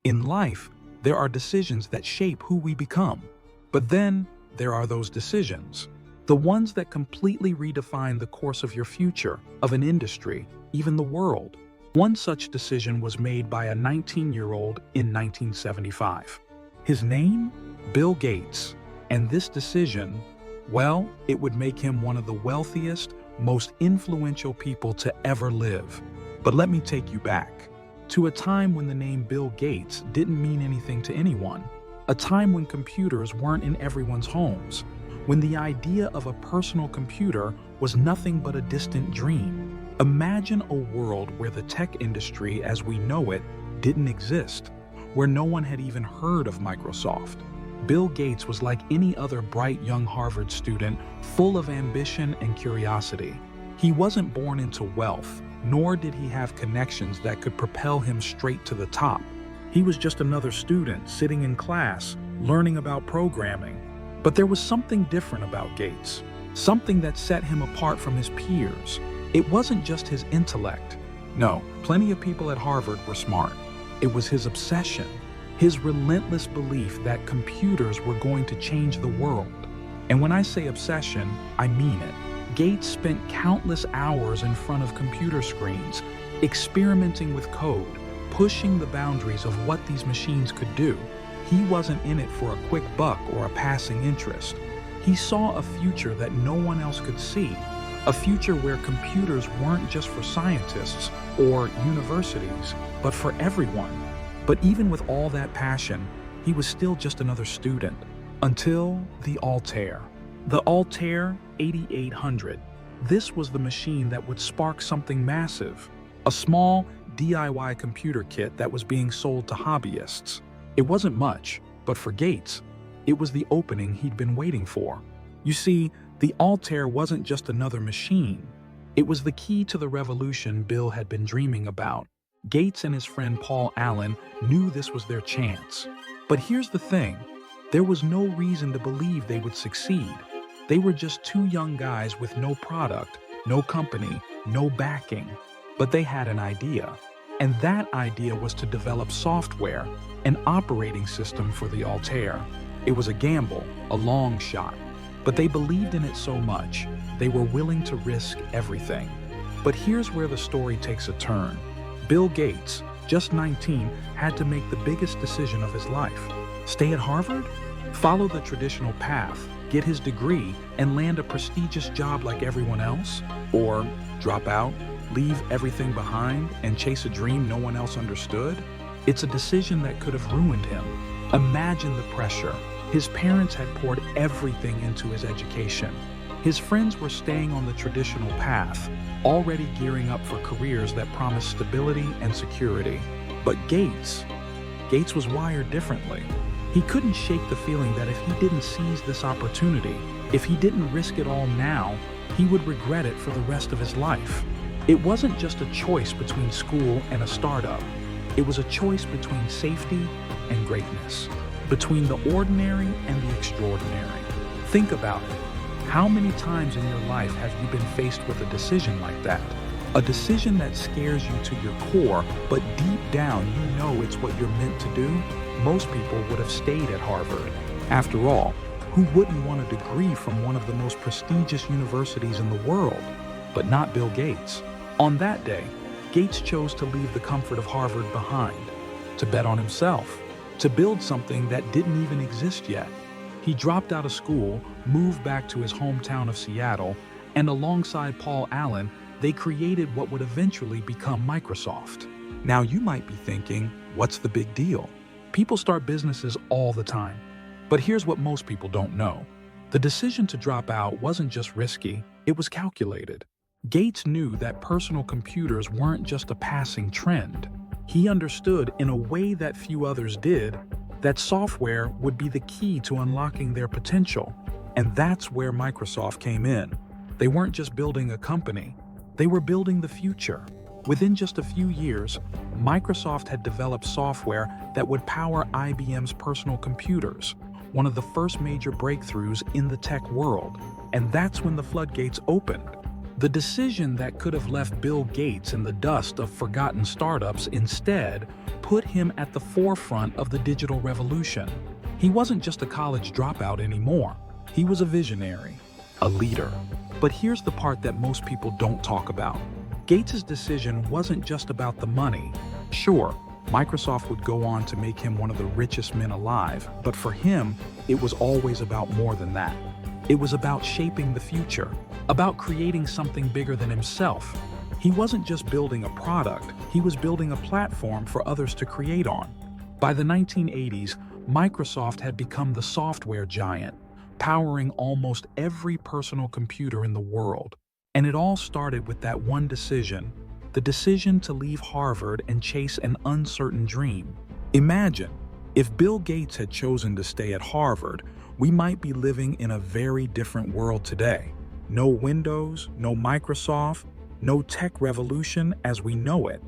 In life, there are decisions that shape who we become. But then, there are those decisions, the ones that completely redefine the course of your future, of an industry, even the world. One such decision was made by a 19-year-old in 1975. His name? Bill Gates. And this decision, well, it would make him one of the wealthiest, most influential people to ever live. But let me take you back to a time when the name Bill Gates didn't mean anything to anyone, a time when computers weren't in everyone's homes, when the idea of a personal computer was nothing but a distant dream. Imagine a world where the tech industry as we know it didn't exist, where no one had even heard of Microsoft. Bill Gates was like any other bright young Harvard student, full of ambition and curiosity. He wasn't born into wealth, nor did he have connections that could propel him straight to the top. He was just another student sitting in class, learning about programming. But there was something different about Gates, something that set him apart from his peers. It wasn't just his intellect. No, plenty of people at Harvard were smart. It was his obsession, his relentless belief that computers were going to change the world. And when I say obsession, I mean it. Gates spent countless hours in front of computer screens, experimenting with code, pushing the boundaries of what these machines could do. He wasn't in it for a quick buck or a passing interest. He saw a future that no one else could see, a future where computers weren't just for scientists or universities, but for everyone. But even with all that passion, he was still just another student, until the Altair. The Altair 8800. This was the machine that would spark something massive, a small DIY computer kit that was being sold to hobbyists. It wasn't much, but for Gates, it was the opening he'd been waiting for. You see, the Altair wasn't just another machine. It was the key to the revolution Bill had been dreaming about. Gates and his friend Paul Allen knew this was their chance. But here's the thing, there was no reason to believe they would succeed. They were just two young guys with no product, no company, no backing. But they had an idea. And that idea was to develop software, an operating system for the Altair. It was a gamble, a long shot. But they believed in it so much, they were willing to risk everything. But here's where the story takes a turn. Bill Gates, just 19, had to make the biggest decision of his life. Stay at Harvard? Follow the traditional path, get his degree, and land a prestigious job like everyone else? Or drop out, leave everything behind, and chase a dream no one else understood? It's a decision that could have ruined him. Imagine the pressure. His parents had poured everything into his education. His friends were staying on the traditional path, already gearing up for careers that promised stability and security. But Gates was wired differently. He couldn't shake the feeling that if he didn't seize this opportunity, if he didn't risk it all now, he would regret it for the rest of his life. It wasn't just a choice between school and a startup. It was a choice between safety and greatness, between the ordinary and the extraordinary. Think about it. How many times in your life have you been faced with a decision like that? A decision that scares you to your core, but deep down you know it's what you're meant to do? Most people would have stayed at Harvard. After all, who wouldn't want a degree from one of the most prestigious universities in the world? But not Bill Gates. On that day, Gates chose to leave the comfort of Harvard behind, to bet on himself, to build something that didn't even exist yet. He dropped out of school, moved back to his hometown of Seattle, and alongside Paul Allen, they created what would eventually become Microsoft. Now you might be thinking, what's the big deal? People start businesses all the time. But here's what most people don't know. The decision to drop out wasn't just risky, it was calculated. Gates knew that personal computers weren't just a passing trend. He understood in a way that few others did that software would be the key to unlocking their potential. And that's where Microsoft came in. They weren't just building a company, they were building the future. Within just a few years, Microsoft had developed software that would power IBM's personal computers, one of the first major breakthroughs in the tech world. And that's when the floodgates opened. The decision that could have left Bill Gates in the dust of forgotten startups instead put him at the forefront of the digital revolution. He wasn't just a college dropout anymore. He was a visionary, a leader. But here's the part that most people don't talk about. Gates' decision wasn't just about the money. Sure, Microsoft would go on to make him one of the richest men alive, but for him, it was always about more than that. It was about shaping the future, about creating something bigger than himself. He wasn't just building a product, he was building a platform for others to create on. By the 1980s, Microsoft had become the software giant, powering almost every personal computer in the world. And it all started with that one decision, the decision to leave Harvard and chase an uncertain dream. Imagine, if Bill Gates had chosen to stay at Harvard, we might be living in a very different world today. No Windows, no Microsoft, no tech revolution as we know it.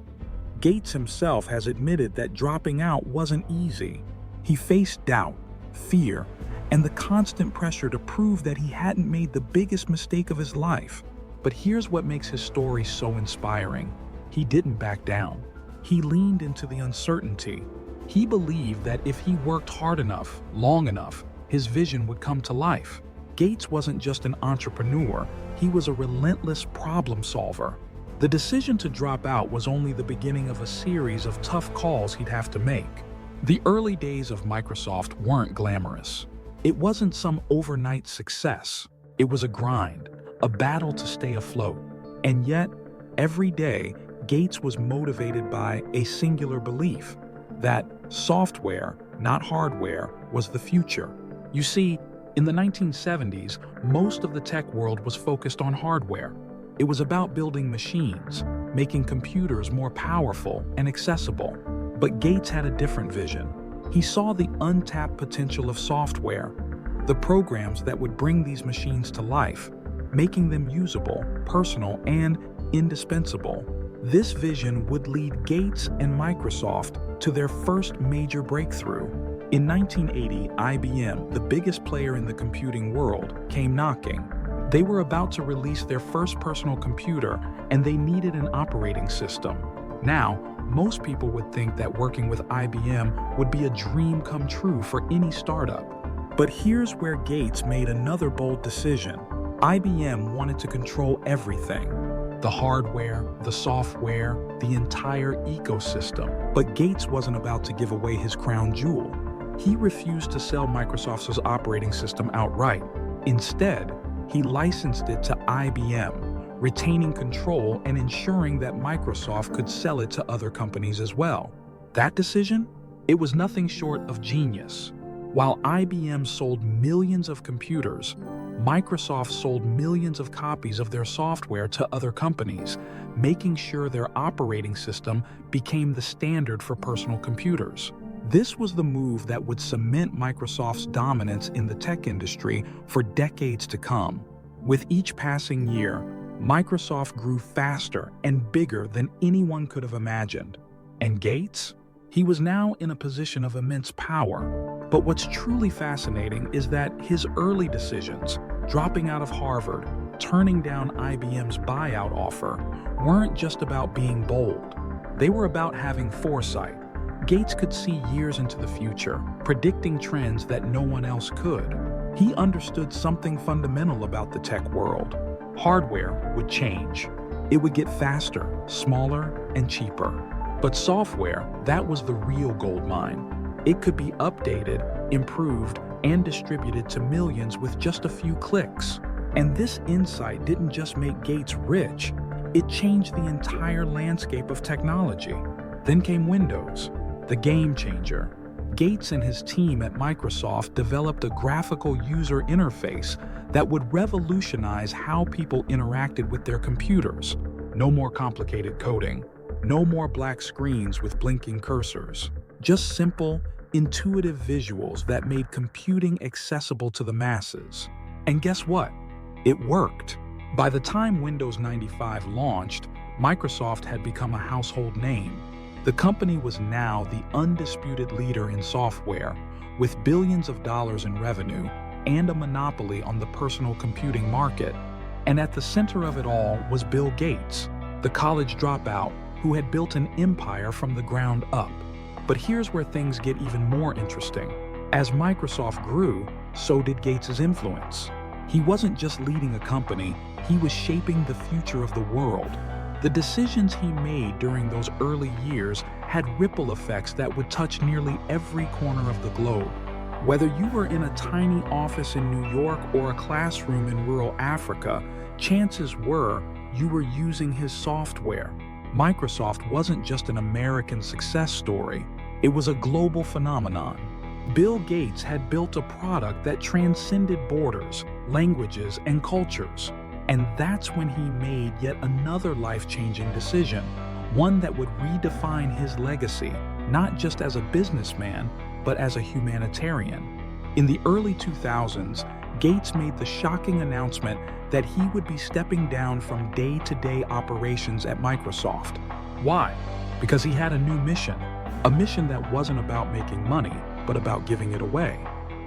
Gates himself has admitted that dropping out wasn't easy. He faced doubt, fear, and the constant pressure to prove that he hadn't made the biggest mistake of his life. But here's what makes his story so inspiring. He didn't back down. He leaned into the uncertainty. He believed that if he worked hard enough, long enough, his vision would come to life. Gates wasn't just an entrepreneur, he was a relentless problem solver. The decision to drop out was only the beginning of a series of tough calls he'd have to make. The early days of Microsoft weren't glamorous. It wasn't some overnight success. It was a grind, a battle to stay afloat. And yet, every day, Gates was motivated by a singular belief that software, not hardware, was the future. You see, in the 1970s, most of the tech world was focused on hardware. It was about building machines, making computers more powerful and accessible. But Gates had a different vision. He saw the untapped potential of software, the programs that would bring these machines to life, making them usable, personal, and indispensable. This vision would lead Gates and Microsoft to their first major breakthrough. In 1980, IBM, the biggest player in the computing world, came knocking. They were about to release their first personal computer, and they needed an operating system. Now, most people would think that working with IBM would be a dream come true for any startup. But here's where Gates made another bold decision. IBM wanted to control everything. The hardware, the software, the entire ecosystem. But Gates wasn't about to give away his crown jewel. He refused to sell Microsoft's operating system outright. Instead, he licensed it to IBM, retaining control and ensuring that Microsoft could sell it to other companies as well. That decision? It was nothing short of genius. While IBM sold millions of computers, Microsoft sold millions of copies of their software to other companies, making sure their operating system became the standard for personal computers. This was the move that would cement Microsoft's dominance in the tech industry for decades to come. With each passing year, Microsoft grew faster and bigger than anyone could have imagined. And Gates? He was now in a position of immense power. But what's truly fascinating is that his early decisions, dropping out of Harvard, turning down IBM's buyout offer, weren't just about being bold. They were about having foresight. Gates could see years into the future, predicting trends that no one else could. He understood something fundamental about the tech world. Hardware would change. It would get faster, smaller, and cheaper. But software, that was the real gold mine. It could be updated, improved, and distributed to millions with just a few clicks. And this insight didn't just make Gates rich, it changed the entire landscape of technology. Then came Windows, the game changer. Gates and his team at Microsoft developed a graphical user interface that would revolutionize how people interacted with their computers. No more complicated coding. No more black screens with blinking cursors. Just simple, intuitive visuals that made computing accessible to the masses. And guess what? It worked. By the time Windows 95 launched, Microsoft had become a household name. The company was now the undisputed leader in software, with billions of dollars in revenue and a monopoly on the personal computing market. And at the center of it all was Bill Gates, the college dropout who had built an empire from the ground up. But here's where things get even more interesting. As Microsoft grew, so did Gates' influence. He wasn't just leading a company, he was shaping the future of the world. The decisions he made during those early years had ripple effects that would touch nearly every corner of the globe. Whether you were in a tiny office in New York or a classroom in rural Africa, chances were you were using his software. Microsoft wasn't just an American success story, it was a global phenomenon. Bill Gates had built a product that transcended borders, languages, and cultures. And that's when he made yet another life-changing decision, one that would redefine his legacy, not just as a businessman, but as a humanitarian. In the early 2000s, Gates made the shocking announcement that he would be stepping down from day-to-day operations at Microsoft. Why? Because he had a new mission, a mission that wasn't about making money, but about giving it away.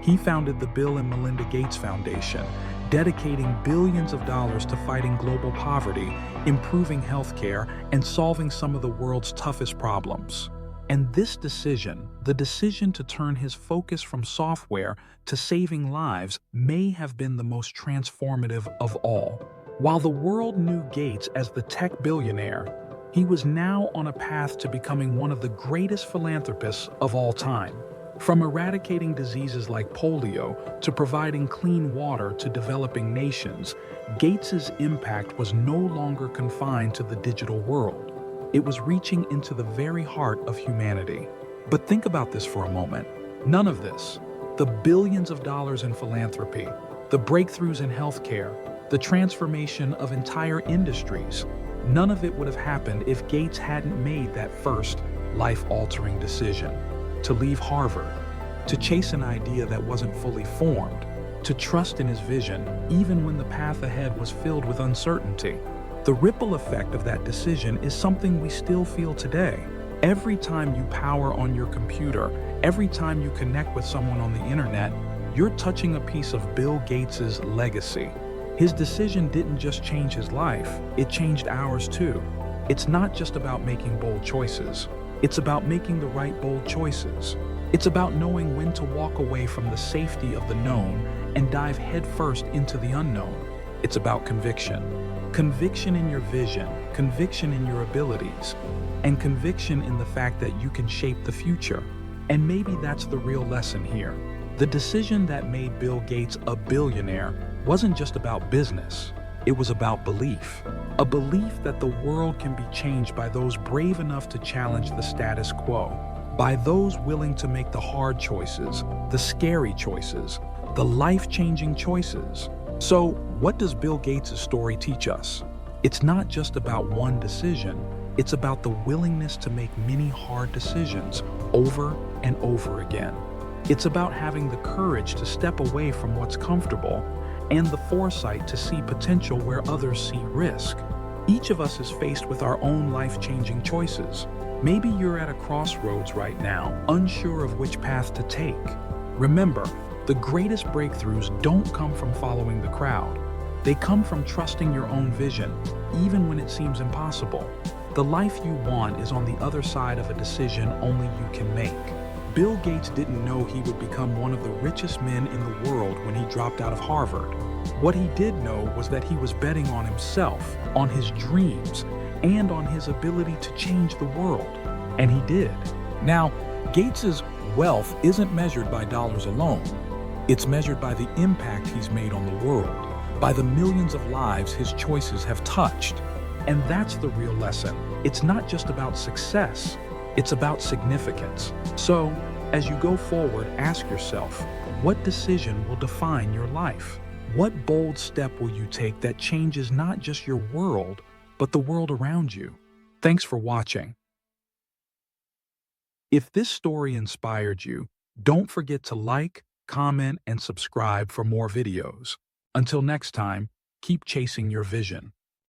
He founded the Bill and Melinda Gates Foundation, dedicating billions of dollars to fighting global poverty, improving healthcare, and solving some of the world's toughest problems. And this decision, the decision to turn his focus from software to saving lives, may have been the most transformative of all. While the world knew Gates as the tech billionaire, he was now on a path to becoming one of the greatest philanthropists of all time. From eradicating diseases like polio to providing clean water to developing nations, Gates's impact was no longer confined to the digital world. It was reaching into the very heart of humanity. But think about this for a moment. None of this, the billions of dollars in philanthropy, the breakthroughs in healthcare, the transformation of entire industries, none of it would have happened if Gates hadn't made that first life-altering decision. To leave Harvard, to chase an idea that wasn't fully formed, to trust in his vision even when the path ahead was filled with uncertainty. The ripple effect of that decision is something we still feel today. Every time you power on your computer, every time you connect with someone on the internet, you're touching a piece of Bill Gates's legacy. His decision didn't just change his life, it changed ours too. It's not just about making bold choices. It's about making the right bold choices. It's about knowing when to walk away from the safety of the known and dive headfirst into the unknown. It's about conviction. Conviction in your vision, conviction in your abilities, and conviction in the fact that you can shape the future. And maybe that's the real lesson here. The decision that made Bill Gates a billionaire wasn't just about business. It was about belief. A belief that the world can be changed by those brave enough to challenge the status quo, by those willing to make the hard choices, the scary choices, the life-changing choices. So, what does Bill Gates' story teach us? It's not just about one decision, it's about the willingness to make many hard decisions over and over again. It's about having the courage to step away from what's comfortable and the foresight to see potential where others see risk. Each of us is faced with our own life-changing choices. Maybe you're at a crossroads right now, unsure of which path to take. Remember, the greatest breakthroughs don't come from following the crowd. They come from trusting your own vision, even when it seems impossible. The life you want is on the other side of a decision only you can make. Bill Gates didn't know he would become one of the richest men in the world when he dropped out of Harvard. What he did know was that he was betting on himself, on his dreams, and on his ability to change the world. And he did. Now, Gates's wealth isn't measured by dollars alone. It's measured by the impact he's made on the world, by the millions of lives his choices have touched. And that's the real lesson. It's not just about success, it's about significance. So, as you go forward, ask yourself, what decision will define your life? What bold step will you take that changes not just your world, but the world around you? Thanks for watching. If this story inspired you, don't forget to like, comment, and subscribe for more videos. Until next time, keep chasing your vision.